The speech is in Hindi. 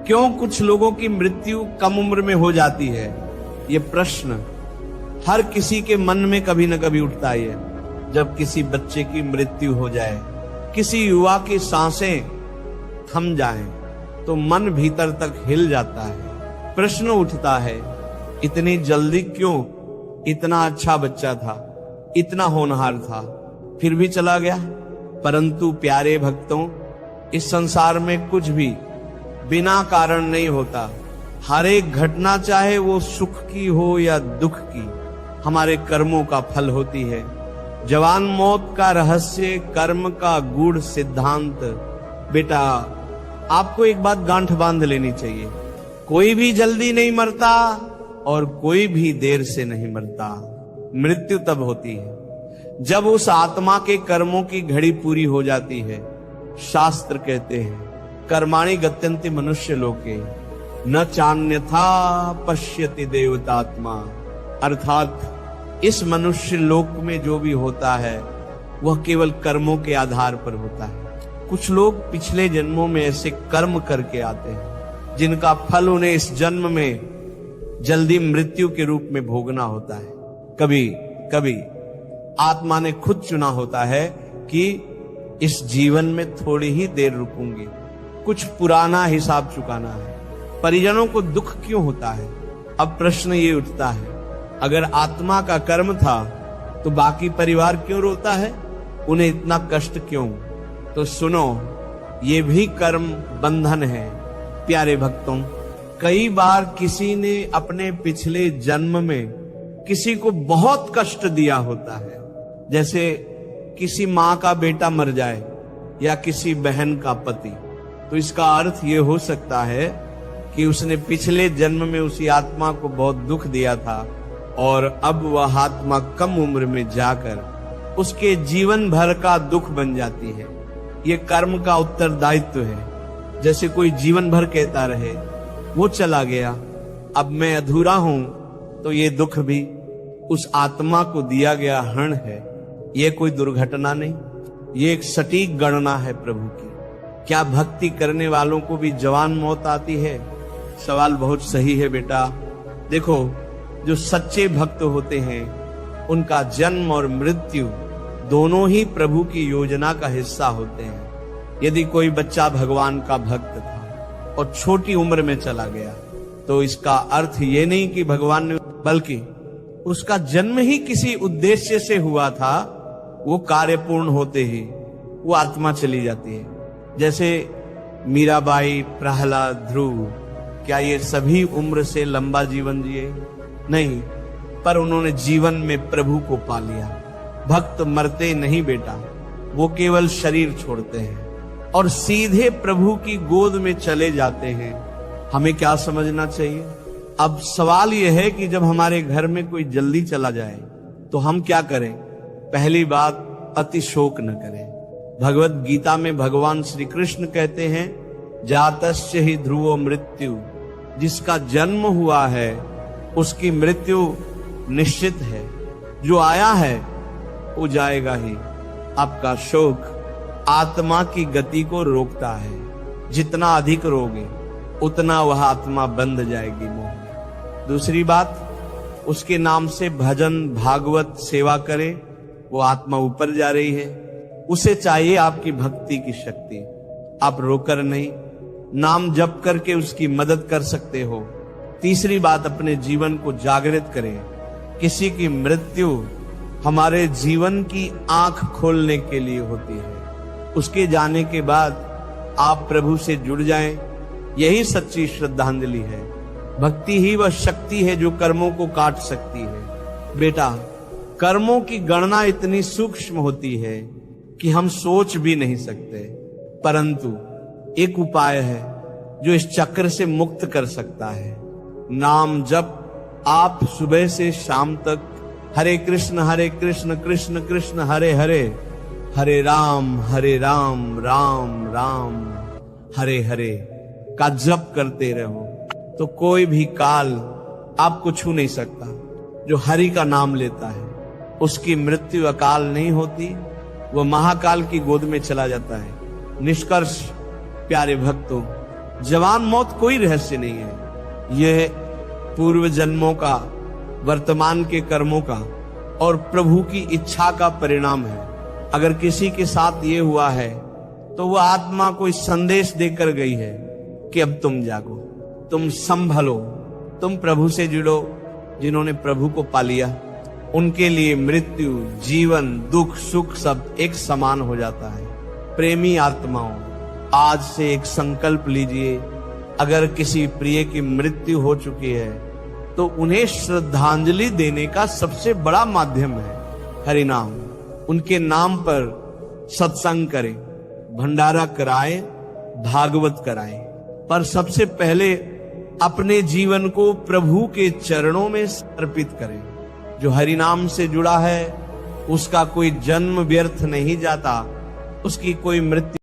क्यों कुछ लोगों की मृत्यु कम उम्र में हो जाती है? ये प्रश्न हर किसी के मन में कभी न कभी उठता है। जब किसी बच्चे की मृत्यु हो जाए, किसी युवा की सांसें थम जाएं, तो मन भीतर तक हिल जाता है। प्रश्न उठता है, इतनी जल्दी क्यों? इतना अच्छा बच्चा था, इतना होनहार था, फिर भी चला गया। परंतु प्यारे भक्तों, इस संसार में कुछ भी बिना कारण नहीं होता। हर एक घटना, चाहे वो सुख की हो या दुख की, हमारे कर्मों का फल होती है। जवान मौत का रहस्य, कर्म का गूढ़ सिद्धांत। बेटा, आपको एक बात गांठ बांध लेनी चाहिए, कोई भी जल्दी नहीं मरता और कोई भी देर से नहीं मरता। मृत्यु तब होती है जब उस आत्मा के कर्मों की घड़ी पूरी हो जाती है। शास्त्र कहते हैं, कर्माणि गत्यन्ति मनुष्य लोके न चान्यथा पश्यति देवतात्मा। अर्थात इस मनुष्य लोक में जो भी होता है वह केवल कर्मों के आधार पर होता है। कुछ लोग पिछले जन्मों में ऐसे कर्म करके आते हैं जिनका फल उन्हें इस जन्म में जल्दी मृत्यु के रूप में भोगना होता है। कभी कभी आत्मा ने खुद चुना होता है कि इस जीवन में थोड़ी ही देर रुकूंगी, कुछ पुराना हिसाब चुकाना है। परिजनों को दुख क्यों होता है? अब प्रश्न ये उठता है, अगर आत्मा का कर्म था तो बाकी परिवार क्यों रोता है? उन्हें इतना कष्ट क्यों? तो सुनो, ये भी कर्म बंधन है। प्यारे भक्तों, कई बार किसी ने अपने पिछले जन्म में किसी को बहुत कष्ट दिया होता है। जैसे किसी माँ का बेटा मर जाए या किसी बहन का पति, तो इसका अर्थ ये हो सकता है कि उसने पिछले जन्म में उसी आत्मा को बहुत दुख दिया था और अब वह आत्मा कम उम्र में जाकर उसके जीवन भर का दुख बन जाती है। ये कर्म का उत्तरदायित्व है। जैसे कोई जीवन भर कहता रहे, वो चला गया, अब मैं अधूरा हूं, तो ये दुख भी उस आत्मा को दिया गया ऋण है। ये कोई दुर्घटना नहीं, ये एक सटीक गणना है प्रभु की। क्या भक्ति करने वालों को भी जवान मौत आती है? सवाल बहुत सही है बेटा। देखो, जो सच्चे भक्त होते हैं उनका जन्म और मृत्यु दोनों ही प्रभु की योजना का हिस्सा होते हैं। यदि कोई बच्चा भगवान का भक्त था और छोटी उम्र में चला गया, तो इसका अर्थ ये नहीं कि भगवान ने, बल्कि उसका जन्म ही किसी उद्देश्य से हुआ था। वो कार्य पूर्ण होते ही वो आत्मा चली जाती है। जैसे मीराबाई, प्रहलाद, ध्रुव, क्या ये सभी उम्र से लंबा जीवन जिए? नहीं, पर उन्होंने जीवन में प्रभु को पा लिया। भक्त मरते नहीं बेटा, वो केवल शरीर छोड़ते हैं और सीधे प्रभु की गोद में चले जाते हैं। हमें क्या समझना चाहिए? अब सवाल यह है कि जब हमारे घर में कोई जल्दी चला जाए तो हम क्या करें? पहली बात, अति शोक न करें। भगवत गीता में भगवान श्री कृष्ण कहते हैं, जातस्य ही ध्रुवो मृत्यु। जिसका जन्म हुआ है उसकी मृत्यु निश्चित है। जो आया है वो जाएगा ही। आपका शोक आत्मा की गति को रोकता है। जितना अधिक रोगे उतना वह आत्मा बंध जाएगी मोह में। दूसरी बात, उसके नाम से भजन, भागवत, सेवा करे, वो आत्मा ऊपर जा रही है। उसे चाहिए आपकी भक्ति की शक्ति। आप रोकर नहीं, नाम जप करके उसकी मदद कर सकते हो। तीसरी बात, अपने जीवन को जागृत करें। किसी की मृत्यु हमारे जीवन की आंख खोलने के लिए होती है। उसके जाने के बाद आप प्रभु से जुड़ जाएं, यही सच्ची श्रद्धांजलि है। भक्ति ही वह शक्ति है जो कर्मों को काट सकती है। बेटा, कर्मों की गणना इतनी सूक्ष्म होती है कि हम सोच भी नहीं सकते, परंतु एक उपाय है जो इस चक्र से मुक्त कर सकता है। नाम जप आप सुबह से शाम तक हरे कृष्ण कृष्ण कृष्ण हरे हरे, हरे राम राम राम हरे हरे का जप करते रहो, तो कोई भी काल आपको छू नहीं सकता। जो हरि का नाम लेता है उसकी मृत्यु अकाल नहीं होती, वह महाकाल की गोद में चला जाता है। निष्कर्ष, प्यारे भक्तों, जवान मौत कोई रहस्य नहीं है, यह पूर्व जन्मों का, वर्तमान के कर्मों का और प्रभु की इच्छा का परिणाम है। अगर किसी के साथ ये हुआ है तो वह आत्मा कोई संदेश देकर गई है कि अब तुम जागो, तुम संभलो, तुम प्रभु से जुड़ो। जिन्होंने प्रभु को पा लिया उनके लिए मृत्यु, जीवन, दुख, सुख सब एक समान हो जाता है। प्रेमी आत्माओं, आज से एक संकल्प लीजिए, अगर किसी प्रिय की मृत्यु हो चुकी है तो उन्हें श्रद्धांजलि देने का सबसे बड़ा माध्यम है हरिनाम। उनके नाम पर सत्संग करें, भंडारा कराएं, भागवत कराएं, पर सबसे पहले अपने जीवन को प्रभु के चरणों में समर्पित करें। जो हरिनाम से जुड़ा है उसका कोई जन्म व्यर्थ नहीं जाता, उसकी कोई मृत्यु